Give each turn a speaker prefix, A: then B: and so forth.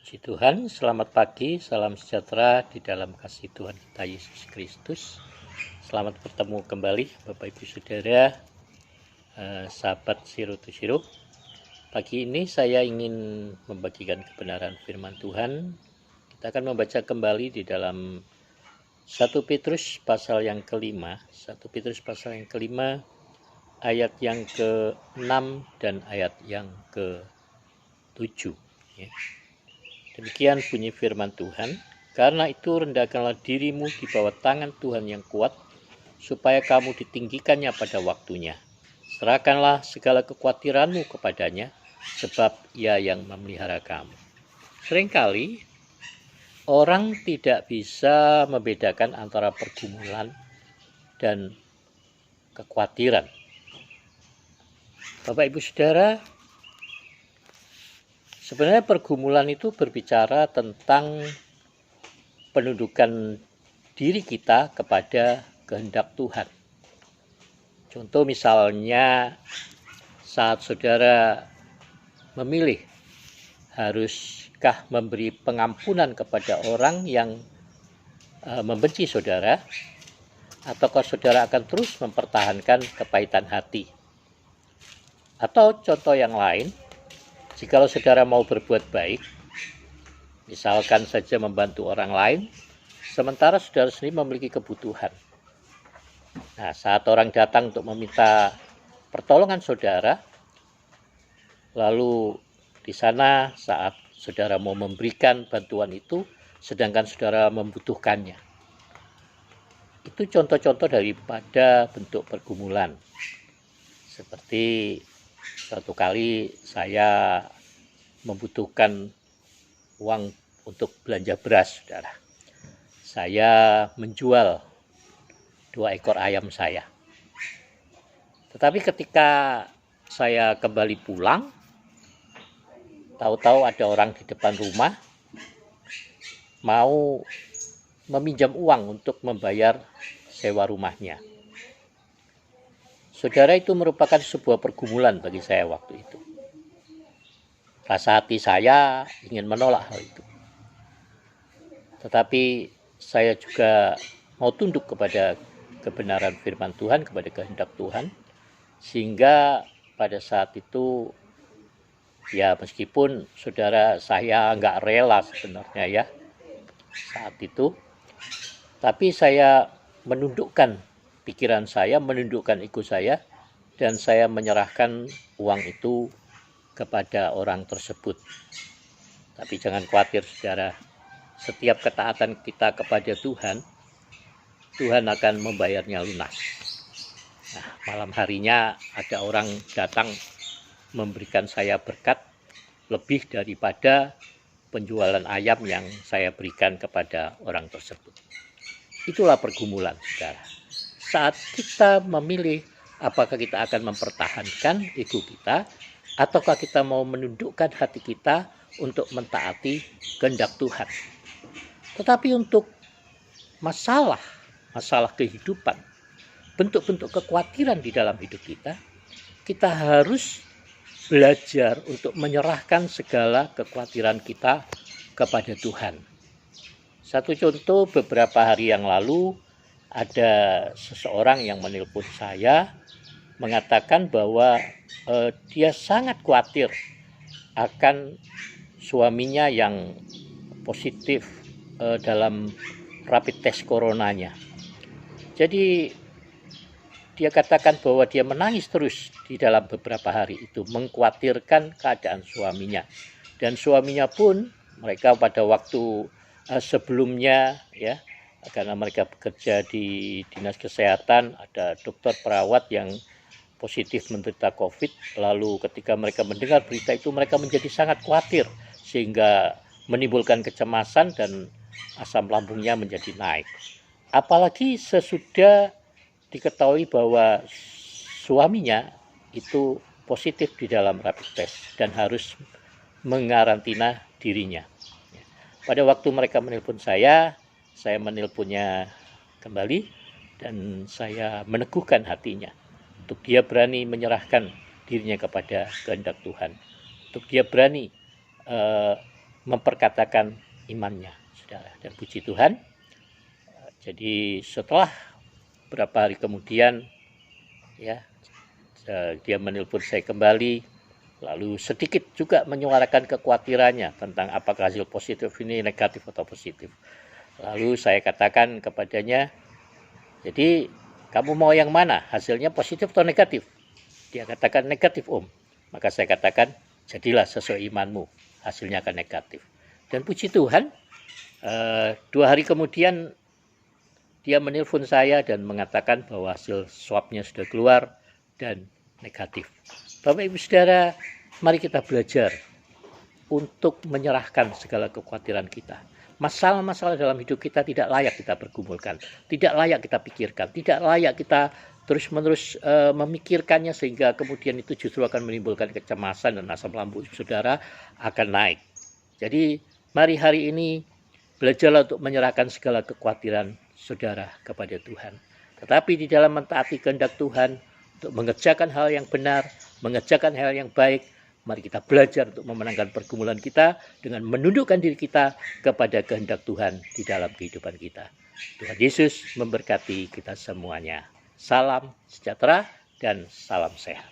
A: Puji Tuhan, selamat pagi, salam sejahtera di dalam kasih Tuhan kita Yesus Kristus. Selamat bertemu kembali Bapak Ibu Saudara, sahabat Zero to Zero. Pagi ini saya ingin membagikan kebenaran firman Tuhan. Kita akan membaca kembali di dalam 1 Petrus pasal yang kelima, 1 Petrus pasal yang kelima, ayat yang ke-6 dan ayat yang ke-7. Ya. Demikian bunyi firman Tuhan. Karena itu rendahkanlah dirimu di bawah tangan Tuhan yang kuat, supaya kamu ditinggikannya pada waktunya. Serahkanlah segala kekhawatiranmu kepadanya, sebab Ia yang memelihara kamu. Seringkali orang tidak bisa membedakan antara pergumulan dan kekhawatiran. Bapak Ibu Saudara, sebenarnya pergumulan itu berbicara tentang penundukan diri kita kepada kehendak Tuhan. Contoh misalnya saat saudara memilih haruskah memberi pengampunan kepada orang yang membenci saudara, ataukah saudara akan terus mempertahankan kepahitan hati. Atau contoh yang lain, jikalau saudara mau berbuat baik, misalkan saja membantu orang lain, sementara saudara sendiri memiliki kebutuhan. Nah, saat orang datang untuk meminta pertolongan saudara, lalu di sana saat saudara mau memberikan bantuan itu, sedangkan saudara membutuhkannya. Itu contoh-contoh daripada bentuk pergumulan. Seperti suatu kali saya membutuhkan uang untuk belanja beras, saudara. Saya menjual 2 ekor ayam saya. Tetapi ketika saya kembali pulang, tahu-tahu ada orang di depan rumah mau meminjam uang untuk membayar sewa rumahnya. Saudara, itu merupakan sebuah pergumulan bagi saya waktu itu. Rasa hati saya ingin menolak hal itu. Tetapi saya juga mau tunduk kepada kebenaran firman Tuhan, kepada kehendak Tuhan. Sehingga pada saat itu, ya meskipun saudara saya nggak rela sebenarnya ya saat itu, tapi saya menundukkan pikiran saya, menundukkan ego saya, dan saya menyerahkan uang itu kepada orang tersebut. Tapi jangan khawatir saudara, setiap ketaatan kita kepada Tuhan, Tuhan akan membayarnya lunas. Nah, malam harinya ada orang datang memberikan saya berkat lebih daripada penjualan ayam yang saya berikan kepada orang tersebut. Itulah pergumulan, saudara. Saat kita memilih apakah kita akan mempertahankan ego kita, ataukah kita mau menundukkan hati kita untuk mentaati kehendak Tuhan. Tetapi untuk masalah kehidupan, bentuk-bentuk kekhawatiran di dalam hidup kita harus belajar untuk menyerahkan segala kekhawatiran kita kepada Tuhan. Satu contoh, beberapa hari yang lalu ada seseorang yang menelpon saya mengatakan bahwa dia sangat khawatir akan suaminya yang positif dalam rapid test coronanya. Jadi dia katakan bahwa dia menangis terus di dalam beberapa hari itu, mengkhawatirkan keadaan suaminya. Dan suaminya pun, mereka pada waktu sebelumnya ya, karena mereka bekerja di dinas kesehatan, ada dokter perawat yang positif menderita COVID. Lalu ketika mereka mendengar berita itu, mereka menjadi sangat khawatir, sehingga menimbulkan kecemasan dan asam lambungnya menjadi naik. Apalagi sesudah diketahui bahwa suaminya itu positif di dalam rapid test dan harus mengarantina dirinya. Pada waktu mereka menelpon saya menelponnya kembali dan saya meneguhkan hatinya untuk dia berani menyerahkan dirinya kepada kehendak Tuhan, untuk dia berani memperkatakan imannya, saudara. Dan puji Tuhan, jadi setelah beberapa hari kemudian, ya, dia menelpon saya kembali, lalu sedikit juga menyuarakan kekhawatirannya tentang apakah hasil positif ini negatif atau positif. Lalu saya katakan kepadanya, jadi kamu mau yang mana? Hasilnya positif atau negatif? Dia katakan negatif, Om. Maka saya katakan, jadilah sesuai imanmu, hasilnya akan negatif. Dan puji Tuhan, 2 hari kemudian dia menelpon saya dan mengatakan bahwa hasil swabnya sudah keluar dan negatif. Bapak Ibu Saudara, mari kita belajar untuk menyerahkan segala kekhawatiran kita. Masalah-masalah dalam hidup kita tidak layak kita pergumulkan, tidak layak kita pikirkan, tidak layak kita terus-menerus memikirkannya, sehingga kemudian itu justru akan menimbulkan kecemasan dan asam lambung saudara akan naik. Jadi mari hari ini belajarlah untuk menyerahkan segala kekhawatiran saudara kepada Tuhan. Tetapi di dalam mentaati kehendak Tuhan, untuk mengerjakan hal yang benar, mengerjakan hal yang baik, mari kita belajar untuk memenangkan pergumulan kita dengan menundukkan diri kita kepada kehendak Tuhan di dalam kehidupan kita. Tuhan Yesus memberkati kita semuanya. Salam sejahtera dan salam sehat.